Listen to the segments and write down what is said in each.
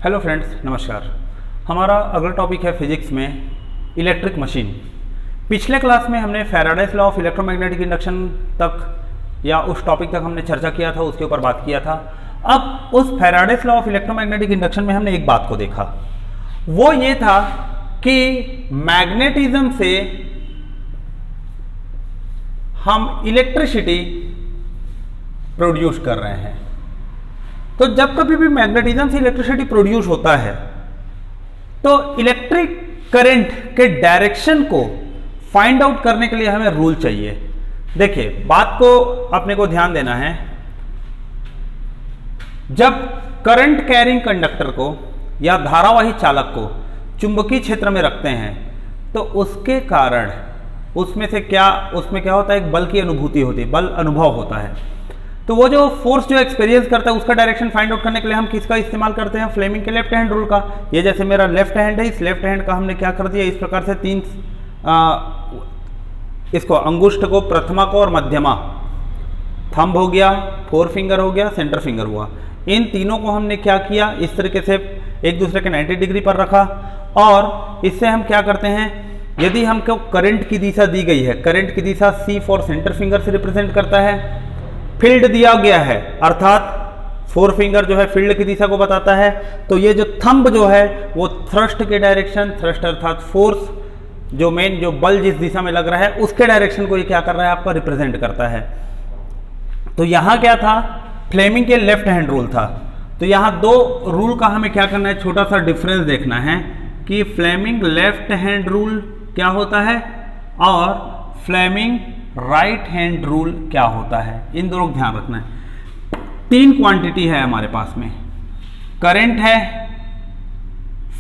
Hello friends, नमस्कार। हमारा अगला टॉपिक है फिजिक्स में इलेक्ट्रिक मशीन। पिछले क्लास में हमने Faraday's law of electromagnetic induction तक या उस टॉपिक तक हमने चर्चा किया था, उसके ऊपर बात किया था। अब उस Faraday's law of electromagnetic induction में हमने एक बात को देखा, वो ये था कि मैग्नेटिज्म से हम इलेक्ट्रिसिटी प्रोड्यूस कर रहे हैं। तो जब कभी भी मैग्नेटिज्म से इलेक्ट्रिसिटी प्रोड्यूस होता है तो इलेक्ट्रिक करंट के डायरेक्शन को फाइंड आउट करने के लिए हमें रूल चाहिए। देखिए, बात को अपने को ध्यान देना है। जब करंट कैरिंग कंडक्टर को या धारावाही चालक को चुंबकीय क्षेत्र में रखते हैं तो उसके कारण उसमें क्या होता है, एक बल की अनुभूति होती है, बल अनुभव होता है। तो वो जो फोर्स जो एक्सपीरियंस करता है उसका डायरेक्शन फाइंड आउट करने के लिए हम किसका इस्तेमाल करते हैं? फ्लेमिंग के लेफ्ट हैंड रूल का। ये जैसे मेरा लेफ्ट हैंड है, इस लेफ्ट हैंड का हमने क्या कर दिया, इस प्रकार से तीन इसको अंगुष्ठ को, प्रथमा को और मध्यमा, थंब हो गया, फोर फिंगर हो गया, सेंटर फिंगर हुआ, इन तीनों को हमने क्या किया, इस तरीके से एक दूसरे के 90 डिग्री पर रखा। और इससे हम क्या करते हैं, यदि हमको करंट की दिशा दी गई है, करंट की दिशा सी फॉर सेंटर फिंगर से रिप्रेजेंट करता है, फील्ड दिया गया है अर्थात फोर फिंगर जो है फील्ड की दिशा को बताता है, तो ये जो थंब जो है वो थ्रस्ट के डायरेक्शन, थ्रस्ट अर्थात फोर्स, जो मेन जो बल जिस दिशा में लग रहा है उसके डायरेक्शन को ये क्या कर रहा है, आपका रिप्रेजेंट करता है। तो यहां क्या था, फ्लेमिंग के लेफ्ट हैंड रूल था। तो यहां दो रूल का हमें क्या करना है, छोटा सा डिफरेंस देखना है कि फ्लेमिंग लेफ्ट हैंड रूल क्या होता है और फ्लेमिंग राइट हैंड रूल क्या होता है। इन दोनों को ध्यान रखना है। तीन क्वांटिटी है हमारे पास में, करंट है,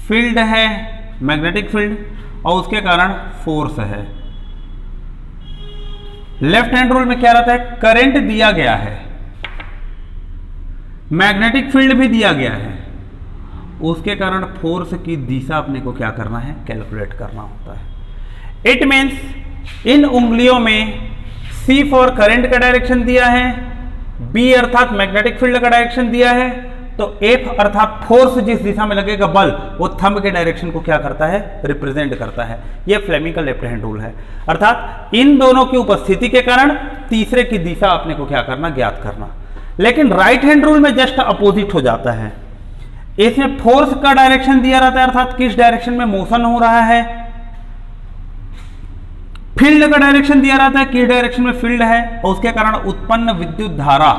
फील्ड है, मैग्नेटिक फील्ड, और उसके कारण फोर्स है। लेफ्ट हैंड रूल में क्या रहता है, करंट दिया गया है, मैग्नेटिक फील्ड भी दिया गया है, उसके कारण फोर्स की दिशा अपने को क्या करना है, कैलकुलेट करना होता है। इट मीन्स इन उंगलियों में C फॉर करंट का डायरेक्शन दिया है, B अर्थात मैग्नेटिक फील्ड का डायरेक्शन दिया है, तो F अर्थात फोर्स जिस दिशा में लगेगा बल, वो थंब के डायरेक्शन को क्या करता है, रिप्रेजेंट करता है। ये फ्लेमिंग का लेफ्ट हैंड रूल है। अर्थात इन दोनों की उपस्थिति के कारण तीसरे की दिशा अपने को क्या करना, ज्ञात करना। लेकिन राइट हैंड रूल में जस्ट अपोजिट हो जाता है। इसमें फोर्स का डायरेक्शन दिया रहता है अर्थात किस डायरेक्शन में मोशन हो रहा है, फील्ड का डायरेक्शन दिया रहता है किस डायरेक्शन में फील्ड है, और उसके कारण उत्पन्न विद्युत धारा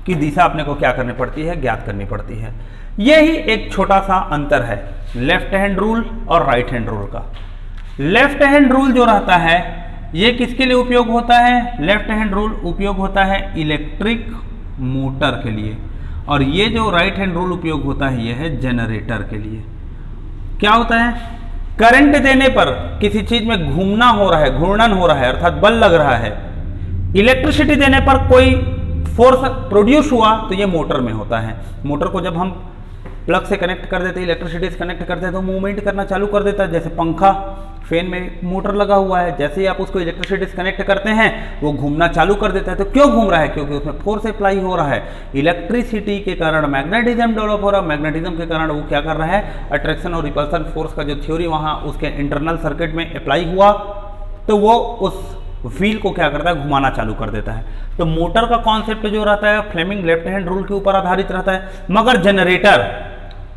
की दिशा अपने को क्या करनी पड़ती है, ज्ञात करनी पड़ती है। यही एक छोटा सा अंतर है लेफ्ट हैंड रूल और राइट हैंड रूल का। लेफ्ट हैंड रूल जो रहता है ये किसके लिए उपयोग होता है, लेफ्ट हैंड रूल उपयोग होता है इलेक्ट्रिक मोटर के लिए, और ये जो राइट हैंड रूल उपयोग होता है ये है जनरेटर के लिए। क्या होता है, करंट देने पर किसी चीज में घूमना हो रहा है, घूर्णन हो रहा है अर्थात बल लग रहा है, इलेक्ट्रिसिटी देने पर कोई फोर्स प्रोड्यूस हुआ तो ये मोटर में होता है। मोटर को जब हम प्लग से कनेक्ट कर देते हैं, इलेक्ट्रिसिटी से कनेक्ट करते हैं तो मूवमेंट करना चालू कर देता है। जैसे पंखा, फैन में मोटर लगा हुआ है, जैसे ही आप उसको इलेक्ट्रिसिटी से कनेक्ट करते हैं वो घूमना चालू कर देता है। तो क्यों घूम रहा है, क्योंकि उसमें फोर्स अप्लाई हो रहा है। इलेक्ट्रिसिटी के कारण मैग्नेटिज्म डेवलप हो रहा है, मैग्नेटिज्म के कारण वो क्या कर रहा है, अट्रैक्शन और रिपल्सन फोर्स का जो थ्योरी वहाँ उसके इंटरनल सर्किट में अप्लाई हुआ तो वो उस व्हील को क्या करता है, घुमाना चालू कर देता है। तो मोटर का कॉन्सेप्ट जो रहता है फ्लेमिंग लेफ्ट हैंड रूल के ऊपर आधारित रहता है। मगर जनरेटर,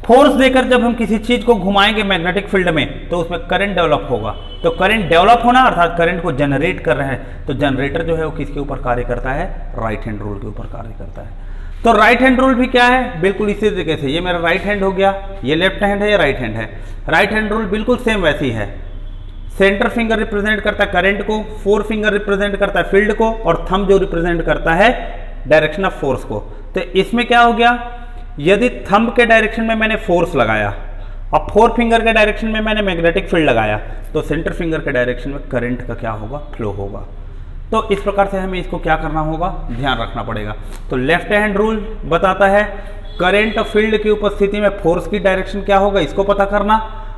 फोर्स देकर जब हम किसी चीज को घुमाएंगे मैग्नेटिक फील्ड में तो उसमें करंट डेवलप होगा। तो करंट डेवलप होना अर्थात करंट को जनरेट कर रहे हैं, तो जनरेटर जो है वो किसके ऊपर कार्य करता है, राइट हैंड रूल के ऊपर कार्य करता है। तो राइट हैंड रूल भी क्या है, बिल्कुल इसी तरीके से, ये मेरा राइट हैंड हो गया, ये लेफ्ट हैंड है, ये राइट हैंड है। राइट हैंड रूल बिल्कुल सेम वैसी है। सेंटर फिंगर रिप्रेजेंट करता है करंट को, फोर फिंगर रिप्रेजेंट करता है फील्ड को, और थंब जो रिप्रेजेंट करता है डायरेक्शन ऑफ फोर्स को। तो इसमें क्या हो गया, यदि थंब के डायरेक्शन में मैंने फोर्स लगाया और फोर फिंगर के डायरेक्शन में मैंने मैग्नेटिक फील्ड लगाया तो सेंटर फिंगर के डायरेक्शन में करंट का क्या होगा, फ्लो होगा। तो इस प्रकार से हमें इसको क्या करना होगा, ध्यान रखना पड़ेगा। तो लेफ्ट हैंड रूल बताता है करंट फील्ड की उपस्थिति में फोर्स की डायरेक्शन क्या होगा, इसको पता करना।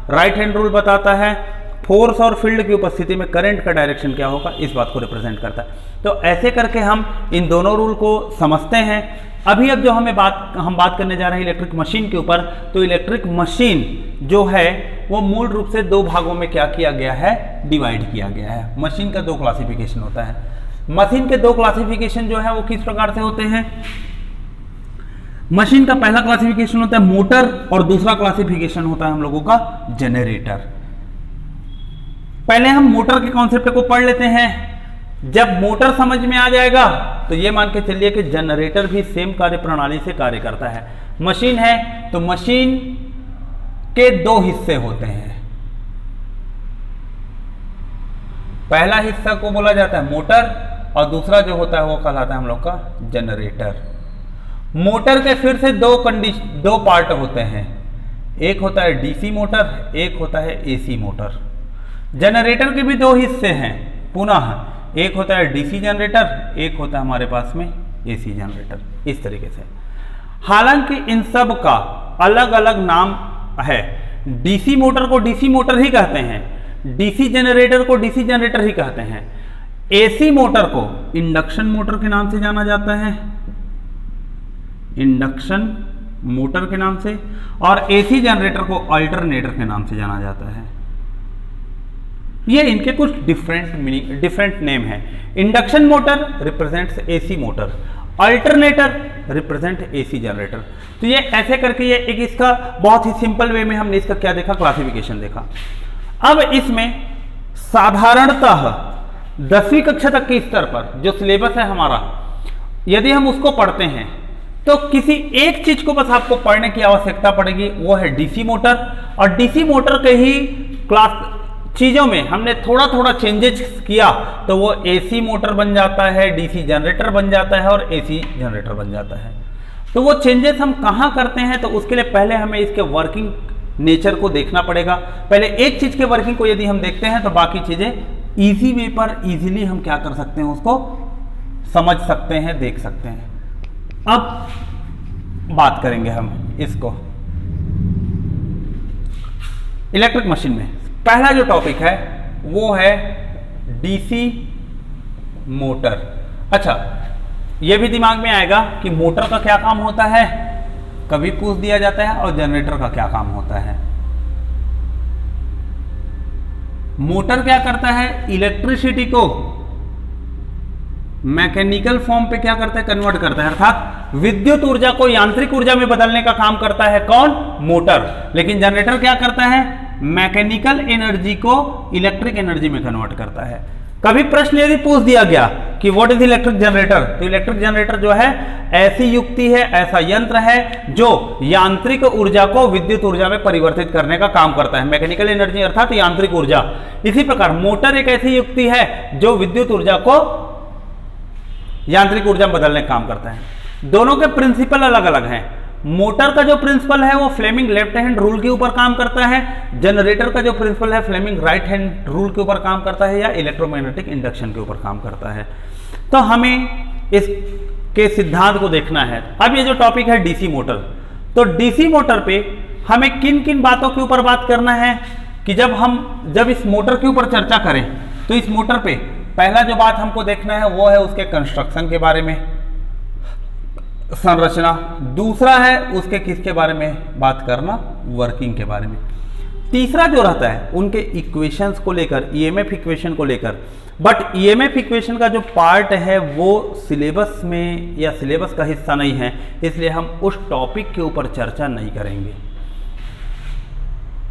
राइट हैंड रूल बताता है फोर्स और फील्ड की उपस्थिति में करंट का डायरेक्शन क्या होगा, इस बात को रिप्रेजेंट करता है। तो ऐसे करके हम इन दोनों रूल को समझते हैं अभी अब जो हम बात करने जा रहे हैं इलेक्ट्रिक मशीन के ऊपर। तो इलेक्ट्रिक मशीन जो है वो मूल रूप से दो भागों में क्या किया गया है, डिवाइड किया गया है। मशीन का दो क्लासिफिकेशन होता है। मशीन के दो क्लासिफिकेशन जो है वो किस प्रकार से होते हैं। मशीन का पहला क्लासिफिकेशन होता है मोटर और दूसरा क्लासिफिकेशन होता है हम लोगों का जनरेटर। पहले हम मोटर के कॉन्सेप्ट को पढ़ लेते हैं। जब मोटर समझ में आ जाएगा तो ये मान के चलिए कि जनरेटर भी सेम कार्य प्रणाली से कार्य करता है। मशीन है तो मशीन के दो हिस्से होते हैं। पहला हिस्सा को बोला जाता है मोटर और दूसरा जो होता है वो कहलाता है हम लोग का जनरेटर। मोटर के फिर से दो पार्ट होते हैं। एक होता है डीसी मोटर, एक होता है एसी मोटर। जनरेटर के भी दो हिस्से हैं पुनः, एक होता है डीसी जनरेटर, एक होता है हमारे पास में एसी जनरेटर। इस तरीके से हालांकि इन सब का अलग अलग नाम है। डीसी मोटर को डीसी मोटर ही कहते हैं, डीसी जनरेटर को डीसी जनरेटर ही कहते हैं। एसी मोटर को इंडक्शन मोटर के नाम से जाना जाता है, इंडक्शन मोटर के नाम से, और एसी जनरेटर को अल्टरनेटर के नाम से जाना जाता है। ये इनके कुछ डिफरेंट नेम है। Induction motor represents AC motor, alternator represent AC generator. तो ये ऐसे करके ये एक इसका बहुत ही सिंपल वे में हमने इसका क्या देखा, क्लासिफिकेशन देखा। अब इसमें साधारणतः 10वीं कक्षा तक के स्तर पर जो सिलेबस है हमारा, यदि हम उसको पढ़ते हैं तो किसी एक चीज को बस आपको पढ़ने की आवश्यकता पड़ेगी, वो है डीसी मोटर। और डीसी मोटर के ही क्लास चीजों में हमने थोड़ा थोड़ा चेंजेस किया तो वो एसी मोटर बन जाता है, डीसी जनरेटर बन जाता है और एसी जनरेटर बन जाता है। तो वो चेंजेस हम कहाँ करते हैं, तो उसके लिए पहले हमें इसके वर्किंग नेचर को देखना पड़ेगा। पहले एक चीज के वर्किंग को यदि हम देखते हैं तो बाकी चीजें इजी वे पर इजीली हम क्या कर सकते हैं, उसको समझ सकते हैं, देख सकते हैं। अब बात करेंगे हम इसको इलेक्ट्रिक मशीन में। पहला जो टॉपिक है वो है डीसी मोटर। अच्छा, ये भी दिमाग में आएगा कि मोटर का क्या काम होता है, कभी पूछ दिया जाता है, और जनरेटर का क्या काम होता है। मोटर क्या करता है, इलेक्ट्रिसिटी को मैकेनिकल फॉर्म पे क्या करता है, कन्वर्ट करता है, अर्थात विद्युत ऊर्जा को यांत्रिक ऊर्जा में बदलने का काम करता है कौन, मोटर। लेकिन जनरेटर क्या करता है, मैकेनिकल एनर्जी को इलेक्ट्रिक एनर्जी में कन्वर्ट करता है। कभी प्रश्न यदि पूछ दिया गया कि व्हाट इज इलेक्ट्रिक जनरेटर, तो इलेक्ट्रिक जनरेटर जो है ऐसी युक्ति है, ऐसा यंत्र है जो यांत्रिक ऊर्जा को विद्युत ऊर्जा में परिवर्तित करने का काम करता है। मैकेनिकल एनर्जी अर्थात यांत्रिक ऊर्जा। इसी प्रकार मोटर एक ऐसी युक्ति है जो विद्युत ऊर्जा को यांत्रिक ऊर्जा में बदलने का काम करता है। दोनों के प्रिंसिपल अलग अलग हैं। मोटर का जो प्रिंसिपल है वो फ्लेमिंग लेफ्ट हैंड रूल के ऊपर काम करता है, जनरेटर का जो प्रिंसिपल है फ्लेमिंग राइट हैंड रूल के ऊपर काम करता है, या इलेक्ट्रोमैग्नेटिक इंडक्शन के ऊपर काम करता है। तो हमें इसके सिद्धांत को देखना है। अब ये जो टॉपिक है डीसी मोटर, तो डीसी मोटर पे हमें किन किन बातों के ऊपर बात करना है कि जब इस मोटर के ऊपर चर्चा करें तो इस मोटर पे पहला जो बात हमको देखना है वो है उसके कंस्ट्रक्शन के बारे में, संरचना। दूसरा है उसके किसके बारे में बात करना, वर्किंग के बारे में। तीसरा जो रहता है उनके इक्वेशंस को लेकर, ईएमएफ इक्वेशन को लेकर। बट ईएमएफ इक्वेशन का जो पार्ट है वो सिलेबस में या सिलेबस का हिस्सा नहीं है, इसलिए हम उस टॉपिक के ऊपर चर्चा नहीं करेंगे।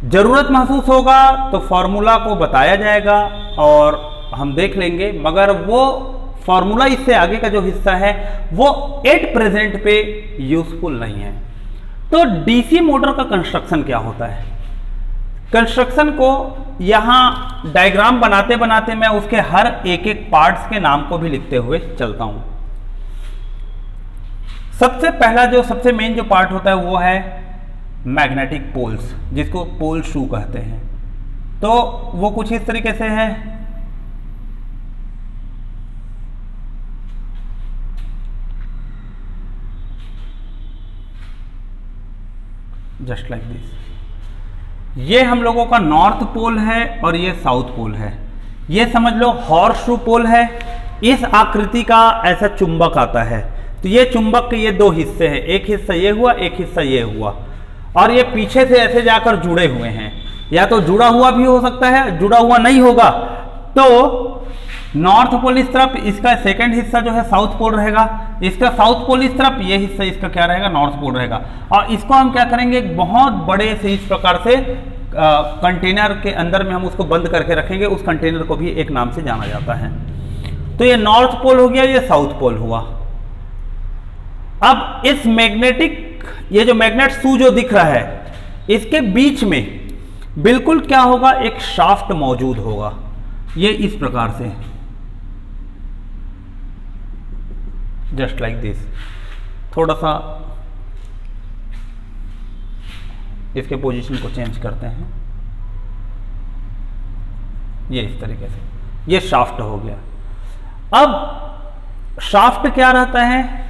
जरूरत महसूस होगा तो फॉर्मूला को बताया जाएगा और हम देख लेंगे, मगर वो फॉर्मूला इससे आगे का जो हिस्सा है वो एट प्रेजेंट पे यूजफुल नहीं है। तो डीसी मोटर का कंस्ट्रक्शन क्या होता है, कंस्ट्रक्शन को यहां डायग्राम बनाते बनाते मैं उसके हर एक एक पार्ट्स के नाम को भी लिखते हुए चलता हूं। सबसे पहला जो सबसे मेन जो पार्ट होता है वो है मैग्नेटिक पोल्स, जिसको पोल शू कहते हैं। तो वो कुछ इस तरीके से है। Just like this. ये हम लोगों का नॉर्थ पोल है और ये साउथ पोल है। ये समझ लो हॉर्स शू पोल है। इस आकृति का ऐसा चुंबक आता है, तो तो ये चुंबक के ये दो हिस्से हैं, एक हिस्सा ये हुआ, एक हिस्सा ये हुआ, और ये पीछे से ऐसे जाकर जुड़े हुए हैं। या तो जुड़ा हुआ भी हो सकता है, जुड़ा हुआ नहीं होगा तो नॉर्थ पोल इस तरफ, इसका सेकंड हिस्सा जो है साउथ पोल रहेगा, इसका साउथ पोल इस तरफ, ये हिस्सा इसका क्या रहेगा, नॉर्थ पोल रहेगा। और इसको हम क्या करेंगे, एक बहुत बड़े से इस प्रकार से कंटेनर के अंदर में हम उसको बंद करके रखेंगे। उस कंटेनर को भी एक नाम से जाना जाता है। तो ये नॉर्थ पोल हो गया, ये साउथ पोल हुआ। अब इस मैग्नेटिक, ये जो मैग्नेट शू जो दिख रहा है, इसके बीच में बिल्कुल क्या होगा, एक शाफ्ट मौजूद होगा, ये इस प्रकार से, जस्ट लाइक दिस। थोड़ा सा इसके पोजीशन को चेंज करते हैं, ये इस तरीके से, ये शाफ्ट हो गया। अब शाफ्ट क्या रहता है,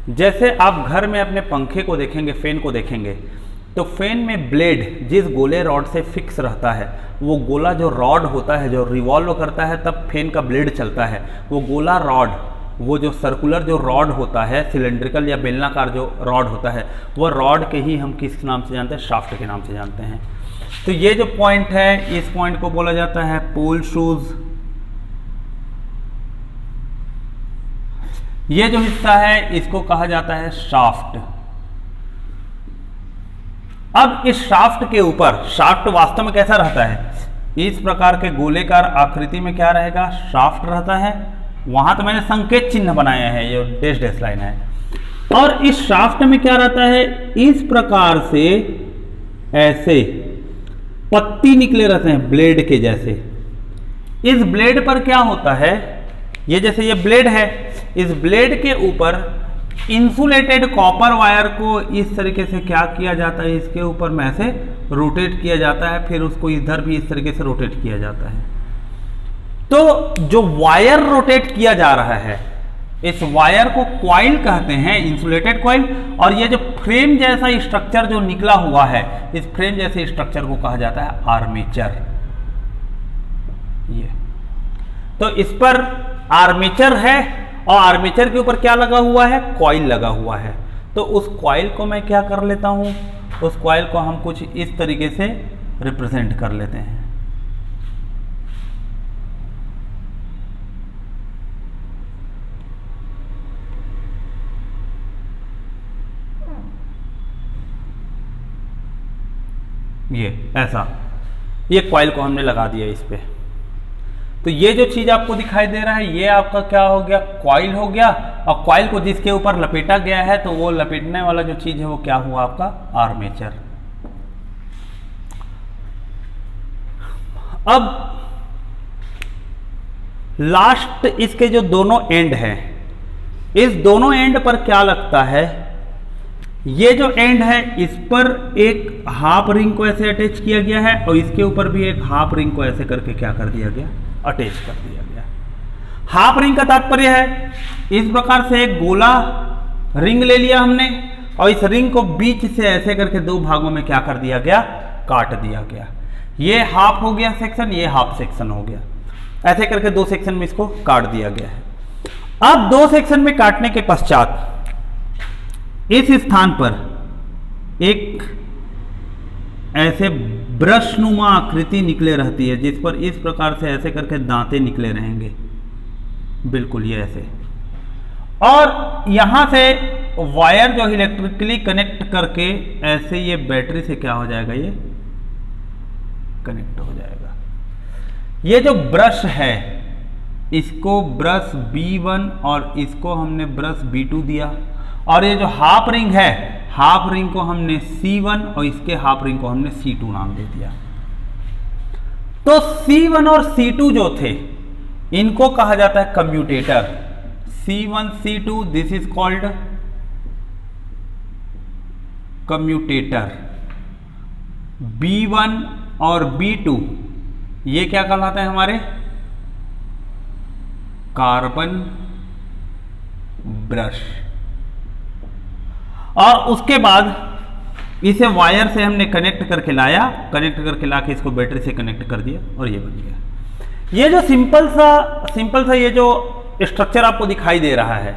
जैसे आप घर में अपने पंखे को देखेंगे, फैन को देखेंगे, तो फैन में ब्लेड जिस गोले रॉड से फिक्स रहता है, वो गोला जो रॉड होता है जो रिवॉल्व करता है तब फैन का ब्लेड चलता है, वो गोला रॉड, वो जो सर्कुलर जो रॉड होता है, सिलेंड्रिकल या बेलनाकार जो रॉड होता है, वो रॉड के ही हम किस नाम से जानते हैं, शाफ्ट के नाम से जानते हैं। तो ये जो पॉइंट है, इस पॉइंट को बोला जाता है पोल शूज। ये जो हिस्सा है इसको कहा जाता है शाफ्ट। अब इस शाफ्ट के ऊपर, शाफ्ट वास्तव में कैसा रहता है, इस प्रकार के गोलेकार आकृति में क्या रहेगा, शाफ्ट रहता है। वहां तो मैंने संकेत चिन्ह बनाया है, ये डैश डैश लाइन है। और इस शाफ्ट में क्या रहता है, इस प्रकार से ऐसे पत्ती निकले रहते हैं ब्लेड के जैसे। इस ब्लेड पर क्या होता है, ये जैसे ये ब्लेड है, इस ब्लेड के ऊपर इंसुलेटेड कॉपर वायर को इस तरीके से क्या किया जाता है, इसके ऊपर में से रोटेट किया जाता है, फिर उसको इधर भी इस तरीके से रोटेट किया जाता है। तो जो वायर रोटेट किया जा रहा है, इस वायर को कॉइल कहते हैं, इंसुलेटेड कॉइल। और ये जो फ्रेम जैसा स्ट्रक्चर जो निकला हुआ है, इस फ्रेम जैसे स्ट्रक्चर को कहा जाता है आर्मेचर। ये तो इस पर आर्मेचर है, और आर्मेचर के ऊपर क्या लगा हुआ है, कॉइल लगा हुआ है। तो उस कॉइल को मैं क्या कर लेता हूं, उस कॉइल को हम कुछ इस तरीके से रिप्रेजेंट कर लेते हैं। ये ऐसा, ये कॉइल को हमने लगा दिया इस पे। तो ये जो चीज आपको दिखाई दे रहा है, ये आपका क्या हो गया, कॉइल हो गया। और कॉइल को जिसके ऊपर लपेटा गया है, तो वो लपेटने वाला जो चीज है वो क्या हुआ, आपका आर्मेचर। अब लास्ट इसके जो दोनों एंड हैं, इस दोनों एंड पर क्या लगता है, ये जो एंड है इस पर एक हाफ रिंग को ऐसे अटैच किया गया है, और इसके ऊपर भी एक हाफ रिंग को ऐसे करके क्या कर दिया गया, अटैच कर दिया गया। हाफ रिंग का तात्पर्य है, इस प्रकार से एक गोला रिंग ले लिया हमने, और इस रिंग को बीच से ऐसे करके दो भागों में क्या कर दिया गया, काट दिया गया। ये हाफ हो गया सेक्शन, ये हाफ सेक्शन हो गया, ऐसे करके दो सेक्शन में इसको काट दिया गया है। अब दो सेक्शन में काटने के पश्चात इस स्थान पर एक ऐसे ब्रशनुमा आकृति निकले रहती है, जिस पर इस प्रकार से ऐसे करके दांते निकले रहेंगे, बिल्कुल ये ऐसे। और यहां से वायर जो इलेक्ट्रिकली कनेक्ट करके ऐसे ये बैटरी से क्या हो जाएगा, ये कनेक्ट हो जाएगा। ये जो ब्रश है, इसको ब्रश B1 और इसको हमने ब्रश B2 दिया, और ये जो हाफ रिंग है, हाफ रिंग को हमने C1 और इसके हाफ रिंग को हमने C2 नाम दे दिया। तो C1 और C2 जो थे, इनको कहा जाता है commutator. C1 C2, this is called commutator. B1 और B2 ये क्या कहलाते हैं हमारे, कार्बन ब्रश। और उसके बाद इसे वायर से हमने कनेक्ट करके लाया, कनेक्ट करके लाके इसको बैटरी से कनेक्ट कर दिया, और ये बन गया। ये जो सिंपल सा ये जो स्ट्रक्चर आपको दिखाई दे रहा है,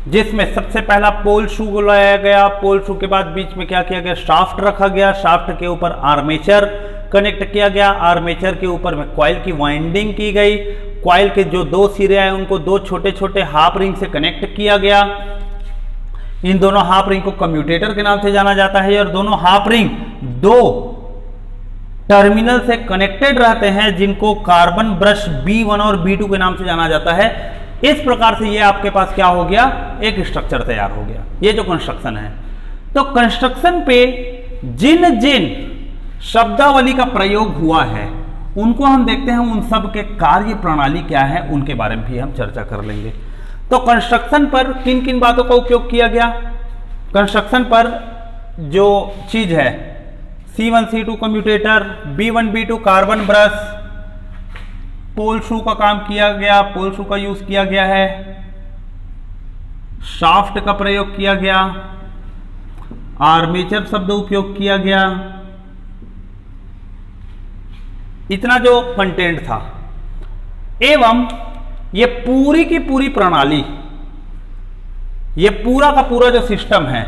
जिसमें सबसे पहला पोल शू को लगाया गया। पोल शू के बाद बीच में क्या किया गया, शाफ्ट रखा गया। शाफ्ट के ऊपर आर्मेचर कनेक्ट किया गया। आर्मेचर के ऊपर में कॉइल की वाइंडिंग की गई। कॉइल के जो दो सिरे हैं उनको दो छोटे छोटे हाफ रिंग से कनेक्ट किया गया। इन दोनों हाफ रिंग को कम्यूटेटर के नाम से जाना जाता है और दोनों हाफ रिंग दो टर्मिनल से कनेक्टेड रहते हैं जिनको कार्बन ब्रश B1 और B2 के नाम से जाना जाता है। इस प्रकार से ये आपके पास क्या हो गया, एक स्ट्रक्चर तैयार हो गया। ये जो कंस्ट्रक्शन है, तो कंस्ट्रक्शन पे जिन जिन शब्दावली का प्रयोग हुआ है उनको हम देखते हैं, उन सब के कार्य प्रणाली क्या है उनके बारे में भी हम चर्चा कर लेंगे। तो कंस्ट्रक्शन पर किन किन बातों का उपयोग किया गया। कंस्ट्रक्शन पर जो चीज है C1 C2 commutator, B1 B2 carbon brush, pole shoe का काम किया गया, पोल शू का यूज किया गया है, शाफ्ट का प्रयोग किया गया, आर्मेचर शब्द उपयोग किया गया। इतना जो कंटेंट था, एवं ये पूरी की पूरी प्रणाली, ये पूरा का पूरा जो सिस्टम है,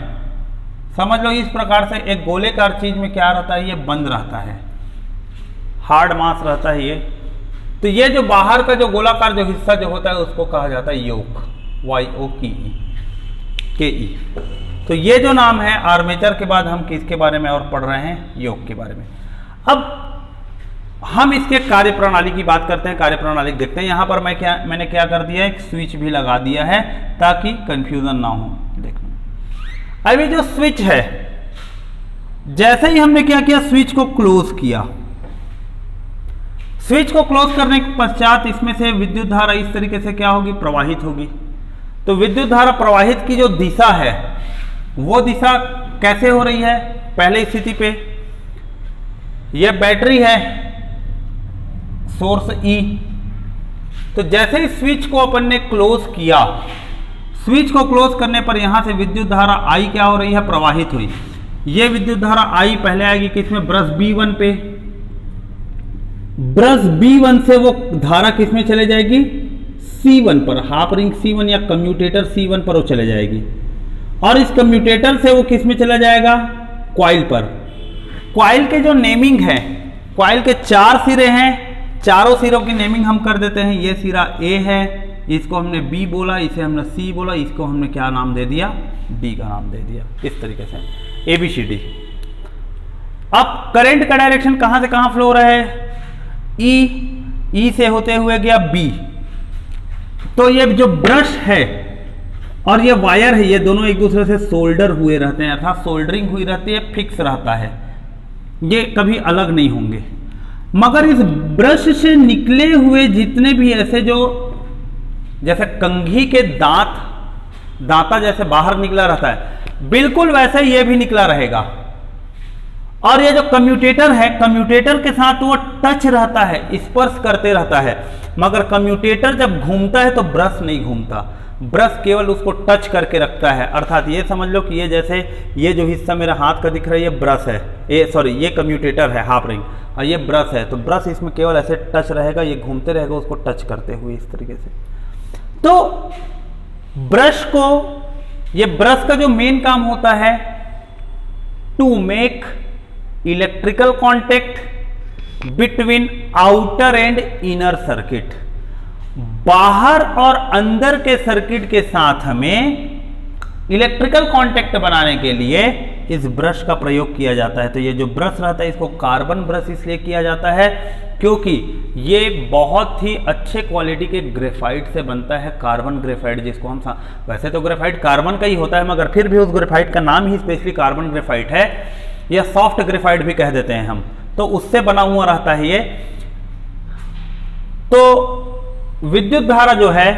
समझ लो इस प्रकार से एक गोलेकार चीज में क्या रहता है, ये बंद रहता है, हार्ड मास रहता है ये। तो ये जो बाहर का जो गोलाकार जो हिस्सा जो होता है उसको कहा जाता है योक, YOKE। तो ये जो नाम है आर्मेचर के बाद हम किसके बारे में और पढ़ रहे हैं, योक के बारे में। अब हम इसके कार्य प्रणाली की बात करते हैं, कार्य प्रणाली देखते हैं। यहां पर मैंने क्या कर दिया, एक स्विच भी लगा दिया है ताकि कंफ्यूजन ना हो। देखो अभी जो स्विच है, जैसे ही हमने क्या किया, स्विच को क्लोज किया। स्विच को क्लोज करने के पश्चात इसमें से विद्युत धारा इस तरीके से क्या होगी, प्रवाहित होगी। तो विद्युत धारा प्रवाहित की जो दिशा है वो दिशा कैसे हो रही है, पहले स्थिति पे यह बैटरी है, सोर्स E। तो जैसे ही स्विच को अपन ने क्लोज किया, स्विच को क्लोज करने पर यहां से विद्युत धारा I क्या हो रही है, प्रवाहित हुई। ये विद्युत धारा I पहले आएगी किसमें, ब्रश B1 पे। ब्रश B1 से वो धारा किसमें चले जाएगी, C1 पर, हाफ रिंग C1 या कम्यूटेटर C1 पर वो चले जाएगी। और इस कम्यूटेटर से वो किसमें चला जाएगा, कॉइल पर। कॉइल के जो नेमिंग है, कॉइल के 4 सिरे हैं, चारों सिरों की नेमिंग हम कर देते हैं। ये सिरा A है, इसको हमने B बोला, इसे हमने C बोला, इसको हमने क्या नाम दे दिया, D का नाम दे दिया। इस तरीके से ABCD। अब करंट का डायरेक्शन कहां से कहां फ्लो रहा है, E से होते हुए गया B। तो ये जो ब्रश है और ये वायर है, ये दोनों एक दूसरे से सोल्डर हुए रहते हैं, अर्थात सोल्डरिंग हुई रहती है, फिक्स रहता है, ये कभी अलग नहीं होंगे। मगर इस ब्रश से निकले हुए जितने भी ऐसे जो, जैसे कंघी के दांता जैसे बाहर निकला रहता है, बिल्कुल वैसे ये भी निकला रहेगा। और ये जो कम्यूटेटर है, कम्यूटेटर के साथ वो टच रहता है, स्पर्श करते रहता है। मगर कम्यूटेटर जब घूमता है तो ब्रश नहीं घूमता, ब्रश केवल उसको टच करके रखता है। अर्थात ये समझ लो कि ये जैसे ये जो हिस्सा मेरा हाथ का दिख रहा है, ये ब्रश है, ये कम्यूटेटर है, हाफ रिंग, और ये ब्रश है। तो ब्रश इसमें केवल ऐसे टच रहेगा, ये घूमते रहेगा उसको टच करते हुए इस तरीके से। तो ब्रश को, ये ब्रश का जो मेन काम होता है, to make electrical contact between outer and inner circuit. बाहर और अंदर के सर्किट के साथ हमें इलेक्ट्रिकल कांटेक्ट बनाने के लिए इस ब्रश का प्रयोग किया जाता है। तो ये जो ब्रश रहता है इसको कार्बन ब्रश इसलिए किया जाता है क्योंकि ये बहुत ही अच्छे क्वालिटी के ग्रेफाइट से बनता है, कार्बन ग्रेफाइट, जिसको हम वैसे तो ग्रेफाइट कार्बन का ही होता है, मगर फिर भी उस ग्रेफाइट का नाम ही स्पेशली कार्बन ग्रेफाइट है, या सॉफ्ट ग्रेफाइट भी कह देते हैं हम। तो उससे बना हुआ रहता है ये। तो विद्युत धारा जो है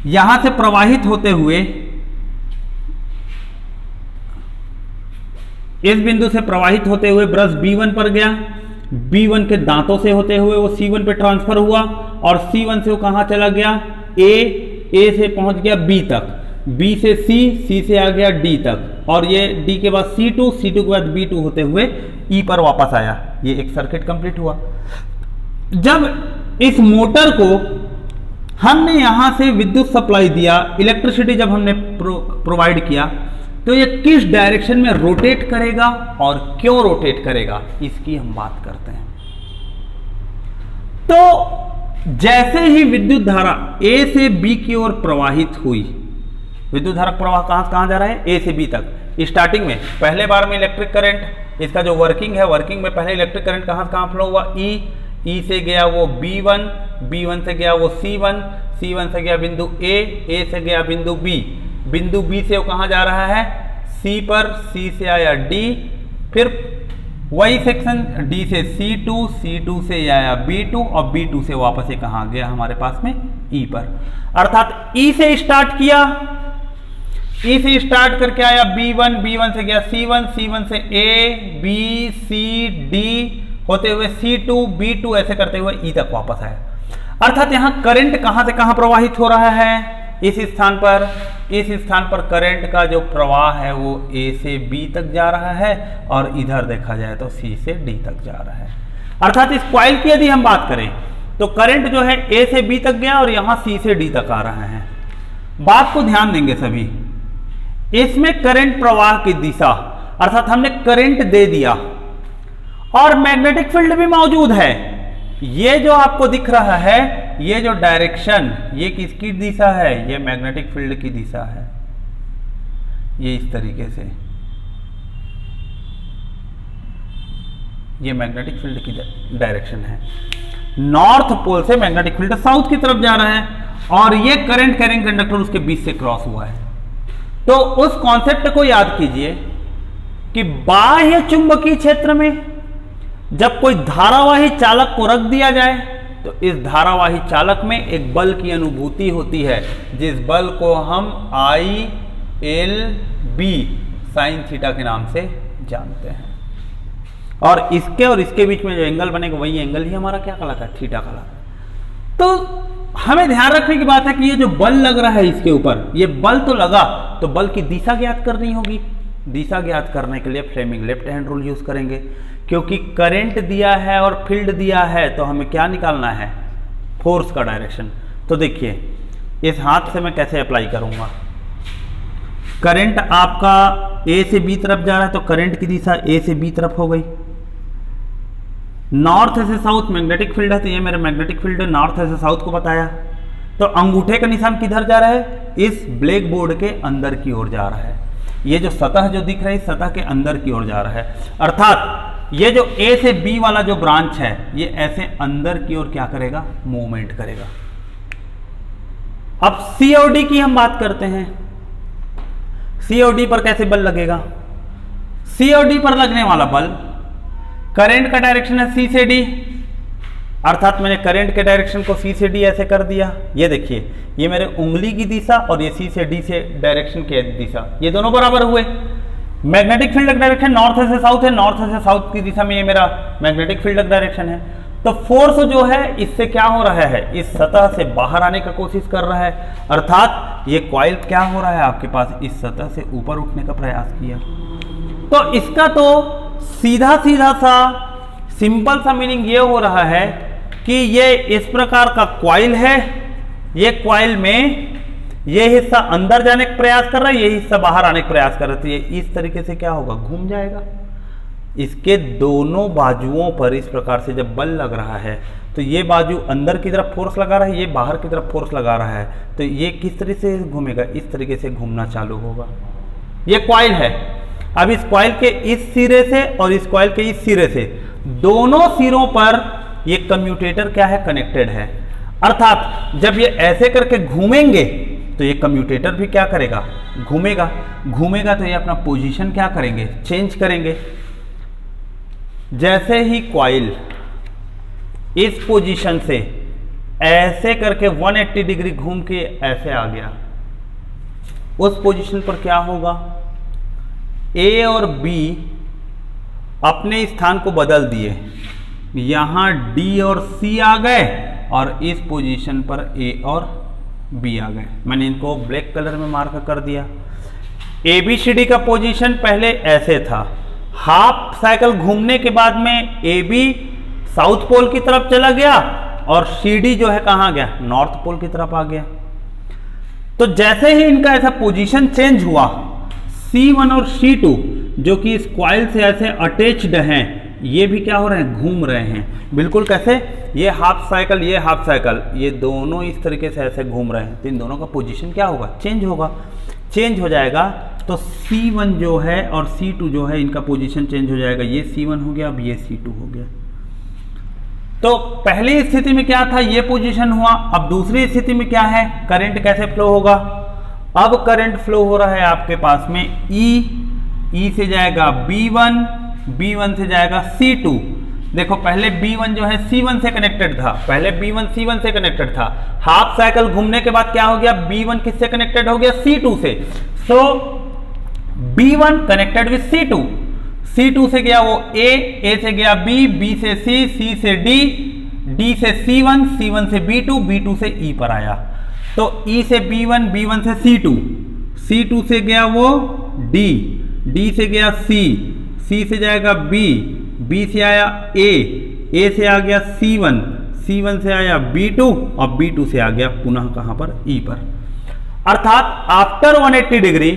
यहां से प्रवाहित होते हुए इस बिंदु से प्रवाहित होते हुए ब्रश B1 पर गया, B1 के दांतों से होते हुए वो C1 पे ट्रांसफर हुआ, और C1 से वो कहां चला गया, A से पहुंच गया B तक, B से C से आ गया D तक, और ये D के बाद C2 के बाद B2 होते हुए E पर वापस आया। ये एक सर्किट कंप्लीट हुआ। जब इस मोटर को हमने यहां से विद्युत सप्लाई दिया, इलेक्ट्रिसिटी जब हमने प्रोवाइड किया, तो ये किस डायरेक्शन में रोटेट करेगा और क्यों रोटेट करेगा, इसकी हम बात करते हैं। तो जैसे ही विद्युत धारा A से B की ओर प्रवाहित हुई, विद्युत धारा प्रवाह कहां जा रहा है, A से B तक। स्टार्टिंग में पहले बार में इलेक्ट्रिक करंट, इसका जो वर्किंग है, वर्किंग में पहले इलेक्ट्रिक करंट कहां फ्लो हुआ, E से गया वो B1 से गया वो C1 से गया बिंदु A से गया बिंदु B से वो कहां जा रहा है, C पर, C से आया D, फिर वही सेक्शन D से C2 से आया B2 और B2 से वापस ये कहां गया हमारे पास में E पर। अर्थात E से स्टार्ट किया, E से स्टार्ट करके आया B1 से गया C1 से A B C D होते हुए C2 B2 ऐसे करते हुए E तक वापस आया। अर्थात यहां करंट कहां से कहां प्रवाहित हो रहा है, इस स्थान पर करंट का जो प्रवाह है वो A से B तक जा रहा है और इधर देखा जाए तो C से D तक जा रहा है। अर्थात इस कॉइल की यदि हम बात करें तो करंट जो है A से B तक गया और यहां C से D तक आ रहा है। बात को ध्यान देंगे सभी, इसमें करंट प्रवाह की दिशा, अर्थात हमने करंट दे दिया और मैग्नेटिक फील्ड भी मौजूद है। ये जो आपको दिख रहा है, ये जो डायरेक्शन, ये किसकी दिशा है, ये मैग्नेटिक फील्ड की दिशा है। ये इस तरीके से, ये मैग्नेटिक फील्ड की डायरेक्शन है। नॉर्थ पोल से मैग्नेटिक फील्ड साउथ की तरफ जा रहा है और ये करंट कैरिंग कंडक्टर उसके बीच से क्रॉस हुआ है। तो उस कॉन्सेप्ट को याद कीजिए कि बाह्य चुंबकीय क्षेत्र में जब कोई धारावाही चालक को रख दिया जाए तो इस धारावाही चालक में एक बल की अनुभूति होती है, जिस बल को हम ILB साइन थीटा के नाम से जानते हैं। और इसके बीच में जो एंगल बनेगा वही एंगल ही हमारा क्या कहलाता है, थीटा कहलाता है। तो हमें ध्यान रखने की बात है कि ये जो बल लग रहा है इसके ऊपर, ये बल तो लगा, तो बल की दिशा ज्ञात करनी होगी। दिशा ज्ञात करने के लिए Fleming left hand rule use करेंगे, क्योंकि करंट दिया है और फील्ड दिया है तो हमें क्या निकालना है, फोर्स का डायरेक्शन। तो देखिए इस हाथ से मैं कैसे अप्लाई करूंगा, करंट आपका A से B तरफ जा रहा है तो करंट की दिशा A से B तरफ हो गई। नॉर्थ से साउथ मैग्नेटिक फील्ड है तो ये मेरा मैग्नेटिक फील्ड नॉर्थ से साउथ को बताया। तो अंगूठे का निशान किधर जा रहा है, इस ब्लैक बोर्ड के अंदर की ओर जा रहा है। ये जो सतह जो दिख रही है सतह के अंदर की ओर जा रहा है। अर्थात ये जो A से B वाला जो ब्रांच है ये ऐसे अंदर की ओर क्या करेगा, मूवमेंट करेगा। अब C और D की हम बात करते हैं। C और D पर कैसे बल लगेगा, C और D पर लगने वाला बल, करंट का डायरेक्शन है C से D, अर्थात मैंने करंट के डायरेक्शन को C से D ऐसे कर दिया। ये देखिए ये मेरे उंगली की दिशा और ये C से D से डायरेक्शन की दिशा, ये दोनों बराबर हुए। मैग्नेटिक फील्ड का डायरेक्शन नॉर्थ से साउथ है, नॉर्थ से साउथ की दिशा में ये मेरा मैग्नेटिक फील्ड का डायरेक्शन है। तो फोर्स जो है इससे क्या हो रहा है, इस सतह से बाहर आने का कोशिश कर रहा है। अर्थात ये कॉइल क्या हो रहा है आपके पास, इस सतह से ऊपर उठने का प्रयास किया। तो इसका तो सीधा सीधा सा सिंपल सा मीनिंग ये हो रहा है कि ये इस प्रकार का कॉइल है, ये कॉइल में ये हिस्सा अंदर जाने का प्रयास कर रहा है, ये हिस्सा बाहर आने का प्रयास कर रहा है। ये इस तरीके से क्या होगा, घूम जाएगा। इसके दोनों बाजुओं पर इस प्रकार से जब बल लग रहा है तो ये बाजू अंदर की तरफ फोर्स लगा रहा है, ये बाहर की तरफ फोर्स लगा रहा है, तो ये किस तरह से घूमेगा, इस तरीके से घूमना चालू होगा। ये कॉइल है। अब इस कॉइल के इस सिरे से और इस कॉइल के इस सिरे से दोनों सिरों पर ये कम्यूटेटर क्या है, कनेक्टेड है। अर्थात जब ये ऐसे करके घूमेंगे तो ये कम्यूटेटर भी क्या करेगा, घूमेगा। घूमेगा तो ये अपना पोजीशन क्या करेंगे, चेंज करेंगे। जैसे ही कॉइल इस पोजीशन से ऐसे करके 180 डिग्री घूम के ऐसे आ गया, उस पोजीशन पर क्या होगा, A और B अपने स्थान को बदल दिए। यहां D और C आ गए और इस पोजीशन पर A और B आ गए। मैंने इनको ब्लैक कलर में मार्क कर दिया। ABCD का पोजीशन पहले ऐसे था, हाफ साइकिल घूमने के बाद में AB साउथ पोल की तरफ चला गया और CD जो है कहाँ गया, नॉर्थ पोल की तरफ आ गया। तो जैसे ही इनका ऐसा पोजीशन चेंज हुआ, C1 और C2 जो कि इस कॉइल से ऐसे अटैच्ड हैं, ये भी क्या हो रहे हैं, घूम रहे हैं। बिल्कुल कैसे, ये हाफ साइकिल, ये हाफ साइकिल, ये दोनों इस तरीके से ऐसे घूम रहे हैं। तो इन दोनों का पोजीशन क्या होगा, चेंज होगा। चेंज हो जाएगा तो C1 जो है और C2 जो है, इनका पोजीशन चेंज हो जाएगा। ये C1 हो गया, अब ये C2 हो गया। तो पहली स्थिति में क्या था, ये पोजीशन हुआ। अब दूसरी स्थिति में क्या है, करंट कैसे फ्लो होगा। अब करंट फ्लो हो रहा है आपके पास में E से जाएगा B1, B1 से जाएगा C2। देखो पहले B1 जो है C1 से कनेक्टेड था, पहले B1 C1 से कनेक्टेड था। हाफ साइकिल घूमने के बाद क्या हो गया, B1 किससे कनेक्टेड हो गया, C2 से। सो B1 connected with C2, C2 से गया वो A से गया B से C से D से C1, C1 से B2, B2 से E पर आया। तो E से B1, B1 से C2 से गया वो D से गया C से जाएगा B से आया A से आ गया C1 से आया B2 और B2 से आ गया पुनः कहां पर, E पर। अर्थात आफ्टर 180 डिग्री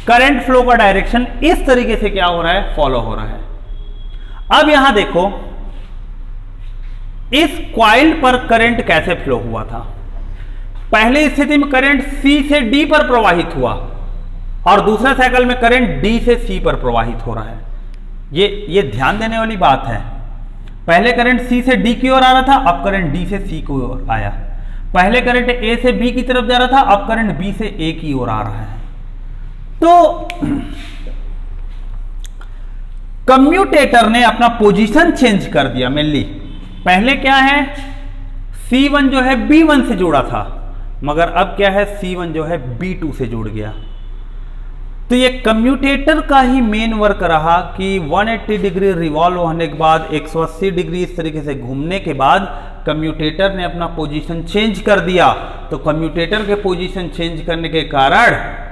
करंट फ्लो का डायरेक्शन इस तरीके से क्या हो रहा है, फॉलो हो रहा है। अब यहां देखो इस कॉइल पर करंट कैसे फ्लो हुआ था। पहली स्थिति में करंट C से D पर प्रवाहित हुआ और दूसरे साइकिल में करंट D से C पर प्रवाहित हो रहा है। ये ध्यान देने वाली बात है। पहले करंट C से D की ओर आ रहा था, अब करंट D से C की ओर आया। पहले करंट A से B की तरफ जा रहा था, अब करंट B से A की ओर आ रहा है। तो कम्यूटेटर ने अपना पोजीशन चेंज कर दिया मेनली। पहले क्या है, C1 जो है B1 से जुड़ा था, मगर अब क्या है, C1 जो है B2 से जुड़ गया। तो ये कम्यूटेटर का ही मेन वर्क रहा कि 180 डिग्री रिवॉल्व होने के बाद 180 डिग्री इस तरीके से घूमने के बाद कम्यूटेटर ने अपना पोजीशन चेंज कर दिया। तो कम्यूटेटर के पोजीशन चेंज करने के कारण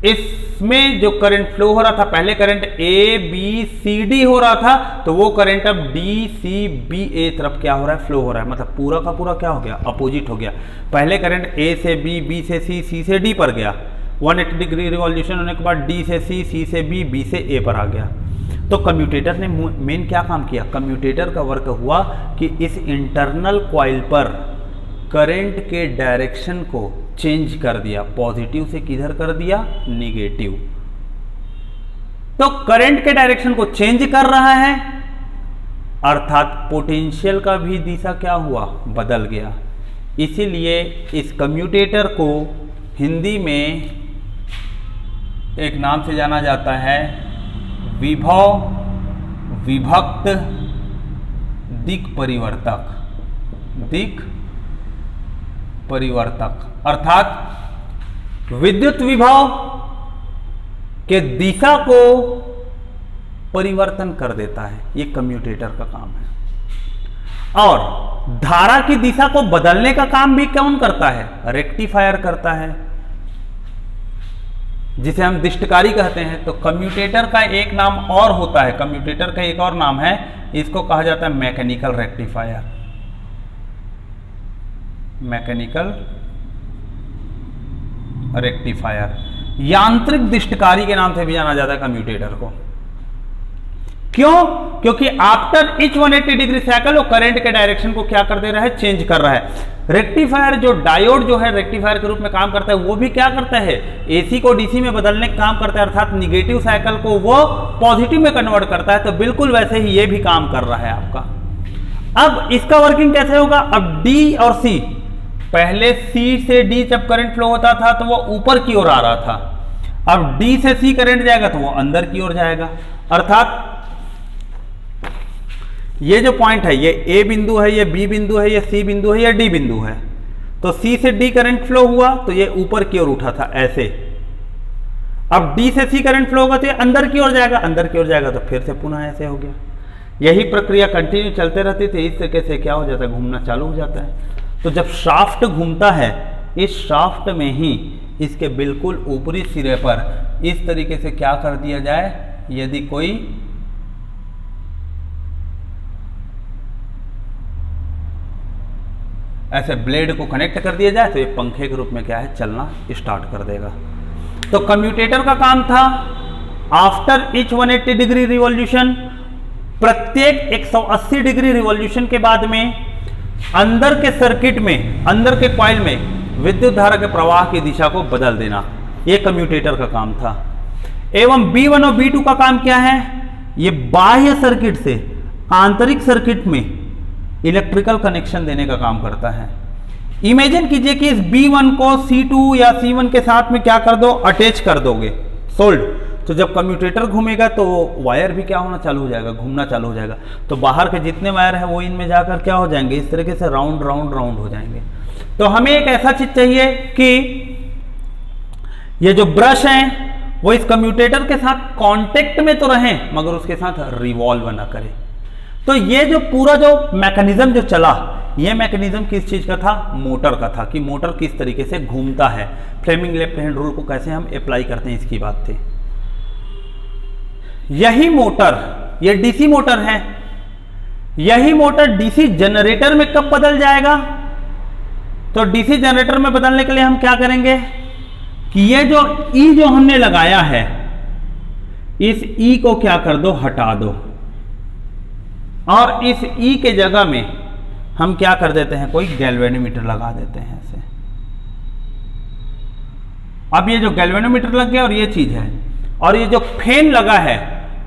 इसमें जो करंट फ्लो हो रहा था, पहले करंट ABCD हो रहा था, तो वो करंट अब DCBA तरफ क्या हो रहा है, फ्लो हो रहा है। मतलब पूरा का पूरा क्या हो गया, अपोजिट हो गया। पहले करंट A से B से C से D पर गया, 180 डिग्री रिवॉल्यूशन होने के बाद D से C से B से A पर आ गया। तो कम्यूटेटर ने मेन क्या काम किया, कम्यूटेटर का वर्क हुआ कि इस इंटरनल कॉइल पर करंट के डायरेक्शन को चेंज कर दिया, पॉजिटिव से किधर कर दिया, निगेटिव। तो करंट के डायरेक्शन को चेंज कर रहा है, अर्थात पोटेंशियल का भी दिशा क्या हुआ, बदल गया। इसीलिए इस कम्यूटेटर को हिंदी में एक नाम से जाना जाता है, विभव विभक्त दिक् परिवर्तक। दिक् परिवर्तक अर्थात विद्युत विभव के दिशा को परिवर्तन कर देता है, ये कम्यूटेटर का काम है। और धारा की दिशा को बदलने का काम भी कौन करता है, रेक्टिफायर करता है, जिसे हम दिष्टकारी कहते हैं। तो कम्यूटेटर का एक नाम और होता है, कम्यूटेटर का एक और नाम है, इसको कहा जाता है मैकेनिकल रेक्टिफायर। मैकेनिकल रेक्टिफायर, यांत्रिक दिष्टकारी के नाम से भी जाना जाता है कम्यूटेटर को। क्यों, क्योंकि आफ्टर इच 180 डिग्री साइकिल वो करंट के डायरेक्शन को क्या कर दे रहा है, चेंज कर रहा है। रेक्टिफायर जो डायोड जो है रेक्टिफायर के रूप में काम करता है, वो भी क्या करता है, एसी को डीसी में बदलने का काम करता है, अर्थात निगेटिव साइकिल को वो पॉजिटिव में कन्वर्ट करता है। तो बिल्कुल वैसे ही ये भी काम कर रहा है आपका। अब इसका वर्किंग कैसे होगा, अब डी और सी, पहले C से D जब करंट फ्लो होता था तो वो ऊपर की ओर आ रहा था, अब D से C करंट जाएगा तो वो अंदर की ओर जाएगा। अर्थात ये जो पॉइंट है, ये A बिंदु है, ये B बिंदु है, ये C बिंदु है, ये D बिंदु है। तो C से D करंट फ्लो हुआ तो ये ऊपर की ओर उठा था ऐसे। अब D से C करंट फ्लो होगा तो ये अंदर की ओर जाएगा, अंदर की ओर जाएगा तो फिर से पुनः ऐसे हो गया। यही प्रक्रिया कंटिन्यू चलते रहती थी। इस तरीके से क्या हो जाता है, घूमना चालू हो जाता है। तो जब शाफ्ट घूमता है, इस शाफ्ट में ही इसके बिल्कुल ऊपरी सिरे पर इस तरीके से क्या कर दिया जाए, यदि कोई ऐसे ब्लेड को कनेक्ट कर दिया जाए तो ये पंखे के रूप में क्या है, चलना स्टार्ट कर देगा। तो कम्यूटेटर का काम था आफ्टर ईच 180 डिग्री रिवॉल्यूशन, प्रत्येक 180 डिग्री रिवॉल्यूशन के बाद में अंदर के सर्किट में, अंदर के कॉइल में विद्युत धारा के प्रवाह की दिशा को बदल देना, यह कम्यूटेटर का काम था। एवं B1 और B2 का काम क्या है, ये बाह्य सर्किट से आंतरिक सर्किट में इलेक्ट्रिकल कनेक्शन देने का काम करता है। इमेजिन कीजिए कि इस B1 को C2 या C1 के साथ में क्या कर दो, अटैच कर दोगे, सोल्ड। तो जब कम्यूटेटर घूमेगा तो वायर भी क्या होना चालू हो जाएगा, घूमना चालू हो जाएगा। तो बाहर के जितने वायर है वो इनमें जाकर क्या हो जाएंगे, इस तरीके से राउंड राउंड राउंड हो जाएंगे। तो हमें एक ऐसा चीज चाहिए कि ये जो ब्रश है वो इस कम्यूटेटर के साथ कांटेक्ट में तो रहें मगर उसके साथ रिवॉल्व ना करे। तो ये जो पूरा जो मैकेनिज्म जो चला, ये मैकेनिज्म किस चीज का था, मोटर का था, कि मोटर किस तरीके से घूमता है। फ्लेमिंग लेफ्ट हैंड रूल को कैसे हम अप्लाई करते हैं इसकी बात थी। यही मोटर, ये डीसी मोटर है, यही मोटर डीसी जनरेटर में कब बदल जाएगा, तो डीसी जनरेटर में बदलने के लिए हम क्या करेंगे कि ये जो ई जो हमने लगाया है, इस ई को क्या कर दो, हटा दो, और इस ई के जगह में हम क्या कर देते हैं, कोई गैल्वेनोमीटर लगा देते हैं ऐसे। अब ये जो गैल्वेनोमीटर लग गया और ये चीज है, और ये जो फैन लगा है,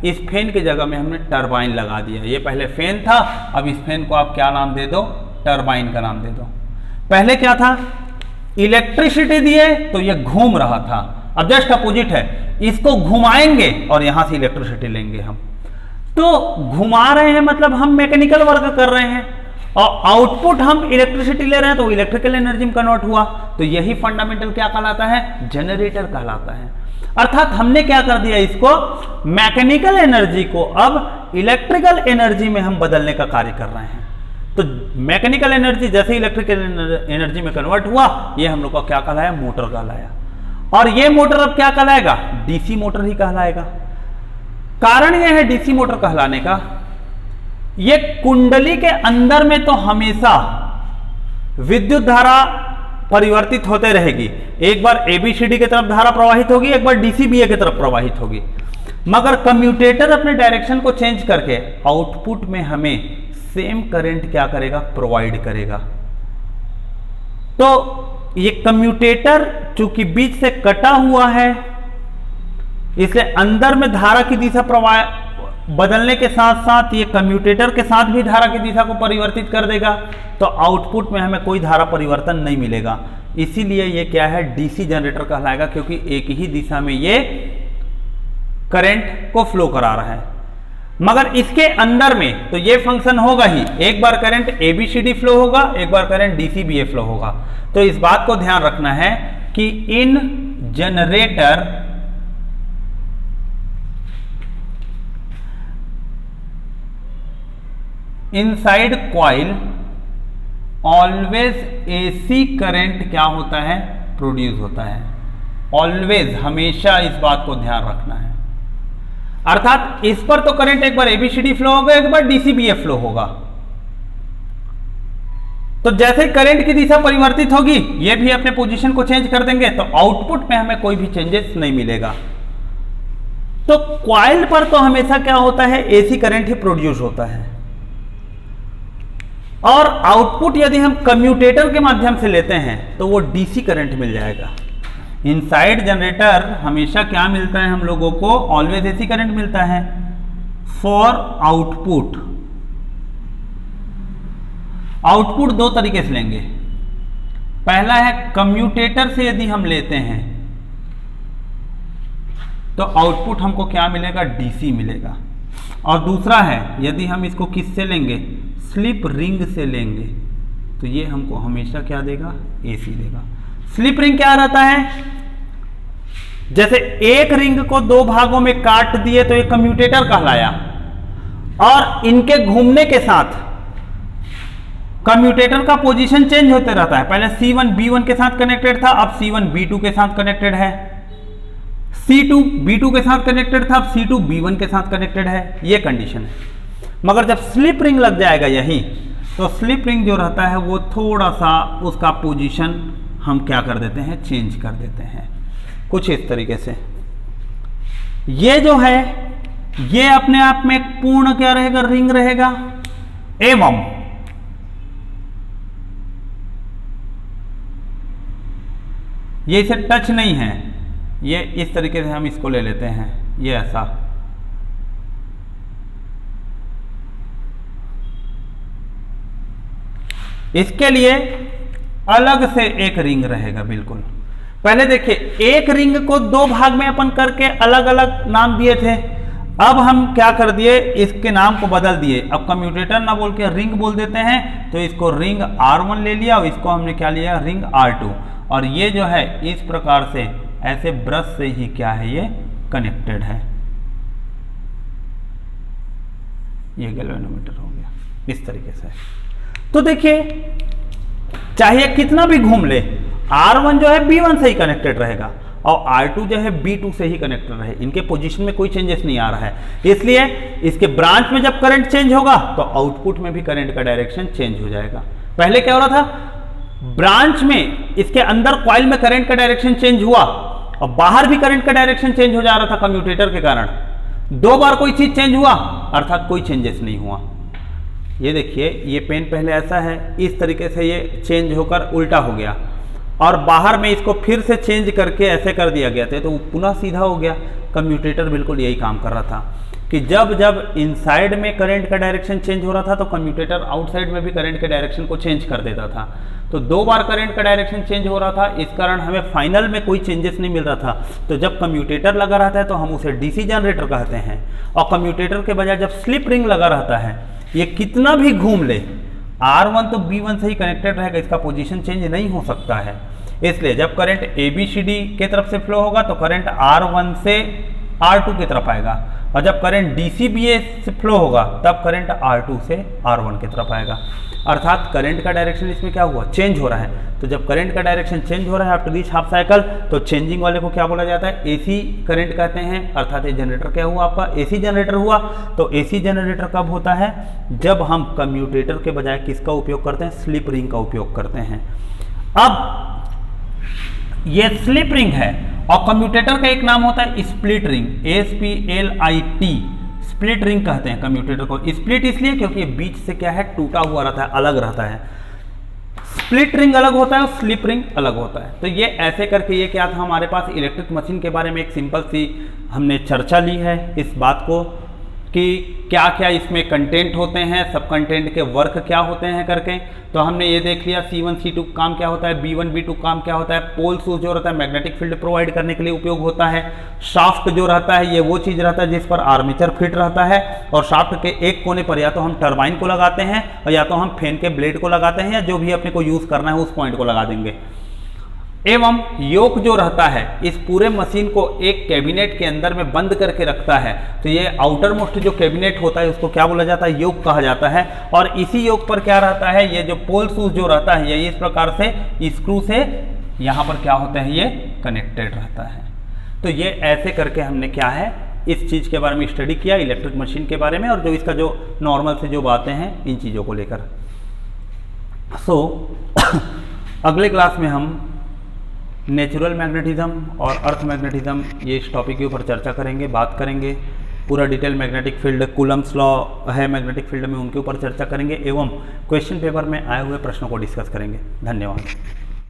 इस फैन की जगह में हमने टरबाइन लगा दिया। ये पहले फैन था, अब इस फैन को आप क्या नाम दे दो, टरबाइन का नाम दे दो। पहले क्या था, इलेक्ट्रिसिटी दिए तो ये घूम रहा था, अब जस्ट अपोजिट है, इसको घुमाएंगे और यहां से इलेक्ट्रिसिटी लेंगे हम। तो घुमा रहे हैं मतलब हम मैकेनिकल वर्क कर रहे हैं, और आउटपुट हम इलेक्ट्रिसिटी ले रहे हैं तो इलेक्ट्रिकल एनर्जी में कन्वर्ट हुआ। तो यही फंडामेंटल क्या कहलाता है, जनरेटर कहलाता है। अर्थात हमने क्या कर दिया, इसको मैकेनिकल एनर्जी को अब इलेक्ट्रिकल एनर्जी में हम बदलने का कार्य कर रहे हैं। तो मैकेनिकल एनर्जी जैसे इलेक्ट्रिकल एनर्जी में कन्वर्ट हुआ, ये हम लोग का क्या कहलाया, मोटर कहलाया। और ये मोटर अब क्या कहलाएगा, डीसी मोटर ही कहलाएगा। कारण यह है डीसी मोटर कहलाने का, ये कुंडली के अंदर में तो हमेशा विद्युत धारा परिवर्तित होते रहेगी। एक बार एबीसीडी की तरफ धारा प्रवाहित होगी, एक बार डीसीबीए की तरफ प्रवाहित होगी, मगर कम्यूटेटर अपने डायरेक्शन को चेंज करके आउटपुट में हमें सेम करंट क्या करेगा, प्रोवाइड करेगा। तो ये कम्यूटेटर चूंकि बीच से कटा हुआ है, इसलिए अंदर में धारा की दिशा प्रवाह बदलने के साथ साथ ये कम्यूटेटर के साथ भी धारा की दिशा को परिवर्तित कर देगा। तो आउटपुट में हमें कोई धारा परिवर्तन नहीं मिलेगा। इसीलिए ये क्या है, डीसी जनरेटर कहलाएगा, क्योंकि एक ही दिशा में ये करंट को फ्लो करा रहा है। मगर इसके अंदर में तो ये फंक्शन होगा ही, एक बार करंट एबीसीडी फ्लो होगा, एक बार करंट डीसीबीए फ्लो होगा। तो इस बात को ध्यान रखना है कि in generator inside coil always AC current क्या होता है, प्रोड्यूस होता है। ऑलवेज, हमेशा इस बात को ध्यान रखना है। अर्थात इस पर तो करंट एक बार एबीसीडी फ्लो होगा, एक बार डीसीबीए फ्लो होगा। तो जैसे करंट की दिशा परिवर्तित होगी, ये भी अपने पोजीशन को चेंज कर देंगे, तो आउटपुट में हमें कोई भी चेंजेस नहीं मिलेगा। तो कॉइल पर तो हमेशा क्या होता है, एसी करंट ही प्रोड्यूस होता है। और आउटपुट यदि हम कम्यूटेटर के माध्यम से लेते हैं तो वो डीसी करंट मिल जाएगा। इनसाइड जनरेटर हमेशा क्या मिलता है हम लोगों को, ऑलवेज एसी करंट मिलता है। फॉर आउटपुट, आउटपुट दो तरीके से लेंगे। पहला है कम्यूटेटर से यदि हम लेते हैं तो आउटपुट हमको क्या मिलेगा, डीसी मिलेगा। और दूसरा है यदि हम इसको किससे लेंगे, स्लिप रिंग से लेंगे, तो ये हमको हमेशा क्या देगा, एसी देगा। स्लिप रिंग क्या रहता है, जैसे एक रिंग को दो भागों में काट दिए तो ये कम्यूटेटर कहलाया, और इनके घूमने के साथ कम्यूटेटर का पोजीशन चेंज होते रहता है। पहले C1 B1 के साथ कनेक्टेड था, अब C1 B2 के साथ कनेक्टेड है। C2 B2 के साथ कनेक्टेड था, अब C2 B1 के साथ कनेक्टेड है। ये कंडीशन है। मगर जब स्लिप रिंग लग जाएगा यहीं, तो स्लिप रिंग जो रहता है वो थोड़ा सा उसका पोजीशन हम क्या कर देते हैं, चेंज कर देते हैं कुछ इस तरीके से। ये जो है ये अपने आप में एक पूर्ण क्या रहेगा, रिंग रहेगा, एवं ये इसे टच नहीं है, ये इस तरीके से हम इसको ले लेते हैं, ये ऐसा। इसके लिए अलग से एक रिंग रहेगा बिल्कुल। पहले देखिए एक रिंग को दो भाग में अपन करके अलग अलग नाम दिए थे, अब हम क्या कर दिए, इसके नाम को बदल दिए। अब कम्यूटेटर ना बोल के रिंग बोल देते हैं, तो इसको रिंग R1 ले लिया और इसको हमने क्या लिया, रिंग R2। और ये जो है इस प्रकार से ऐसे ब्रश से ही क्या है, ये कनेक्टेड है। ये गैल्वेनोमीटर हो गया इस तरीके से। तो देखिए चाहे कितना भी घूम ले, R1 जो है B1 से ही कनेक्टेड रहेगा और R2 जो है B2 से ही कनेक्टेड रहे, इनके पोजीशन में कोई चेंजेस नहीं आ रहा है। इसलिए इसके ब्रांच में जब करंट चेंज होगा तो आउटपुट में भी करंट का डायरेक्शन चेंज हो जाएगा। पहले क्या हो रहा था, ब्रांच में इसके अंदर कॉइल में करंट का डायरेक्शन चेंज हुआ और बाहर भी करंट का डायरेक्शन चेंज हो जा रहा था कम्यूटेटर के कारण। दो बार कोई चीज चेंज हुआ अर्थात कोई चेंजेस नहीं हुआ। ये देखिए ये पेन पहले ऐसा है, इस तरीके से ये चेंज होकर उल्टा हो गया और बाहर में इसको फिर से चेंज करके ऐसे कर दिया गया था, तो पुनः सीधा हो गया। कम्यूटेटर बिल्कुल यही काम कर रहा था कि जब जब इनसाइड में करंट का डायरेक्शन चेंज हो रहा था तो कम्यूटेटर आउटसाइड में भी करंट के डायरेक्शन को चेंज कर देता था। तो दो बार करंट का डायरेक्शन चेंज हो रहा था, इस कारण हमें फाइनल में कोई चेंजेस नहीं मिल रहा था। तो जब कम्यूटेटर लगा रहता है तो हम उसे डीसी जनरेटर कहते हैं, और कम्यूटेटर के बजाय जब स्लिप रिंग लगा रहता है, ये कितना भी घूम ले R1 तो B1 से ही कनेक्टेड रहेगा, इसका पोजीशन चेंज नहीं हो सकता है। इसलिए जब करंट ABCD के तरफ से फ्लो होगा तो करंट R1 से R2 की तरफ आएगा, और जब करंट DCBA से फ्लो होगा तब करंट R2 से R1 की तरफ आएगा। अर्थात करंट का डायरेक्शन इसमें क्या हुआ, चेंज हो रहा है। तो जब करंट का डायरेक्शन चेंज हो रहा है आफ्टर रीच हाफ साइकिल, तो चेंजिंग वाले को क्या बोला जाता है, AC करंट कहते हैं। अर्थात ये जनरेटर क्या हुआ, आपका AC जनरेटर हुआ। तो AC जनरेटर कब होता है, जब हम कम्यूटेटर के बजाय किसका उपयोग करते हैं, स्लिप रिंग का उपयोग करते हैं। अब ये स्लिप रिंग है और कम्यूटेटर का एक नाम होता है split ring, SPLIT, split ring कहते हैं कम्यूटेटर को। स्प्लिट इसलिए क्योंकि बीच से क्या है, टूटा हुआ रहता है, अलग रहता है। स्प्लिट रिंग अलग होता है और स्लिप रिंग अलग होता है। तो ये ऐसे करके ये क्या था, हमारे पास इलेक्ट्रिक मशीन के बारे में एक सिंपल सी हमने चर्चा ली है, इस बात को कि क्या क्या इसमें कंटेंट होते हैं, सब कंटेंट के वर्क क्या होते हैं करके। तो हमने ये देख लिया C1 C2 काम क्या होता है, B1 B2 काम क्या होता है। पोल शूज जो रहता है मैग्नेटिक फील्ड प्रोवाइड करने के लिए उपयोग होता है। शाफ्ट जो रहता है ये वो चीज़ रहता है जिस पर आर्मेचर फिट रहता है, और शाफ्ट के एक कोने पर या तो हम टरबाइन को लगाते हैं और या तो हम फैन के ब्लेड को लगाते हैं, या जो भी अपने को यूज़ करना है उस पॉइंट को लगा देंगे। एवं योक जो रहता है इस पूरे मशीन को एक कैबिनेट के अंदर में बंद करके रखता है। तो ये आउटर मोस्ट जो कैबिनेट होता है उसको क्या बोला जाता है, योक कहा जाता है। और इसी योक पर क्या रहता है, ये जो पोल शूज जो रहता है ये इस प्रकार से स्क्रू से यहाँ पर क्या होता है, ये कनेक्टेड रहता है। तो ये ऐसे करके हमने क्या है इस चीज़ के बारे में स्टडी किया, इलेक्ट्रिक मशीन के बारे में, और जो इसका जो नॉर्मल से जो बातें हैं इन चीज़ों को लेकर। अगले क्लास में हम नेचुरल मैग्नेटिज्म और अर्थ मैग्नेटिज्म ये इस टॉपिक के ऊपर चर्चा करेंगे, बात करेंगे। पूरा detail magnetic field, Coulomb's law है मैग्नेटिक फील्ड में, उनके ऊपर चर्चा करेंगे एवं क्वेश्चन पेपर में आए हुए प्रश्नों को डिस्कस करेंगे। धन्यवाद।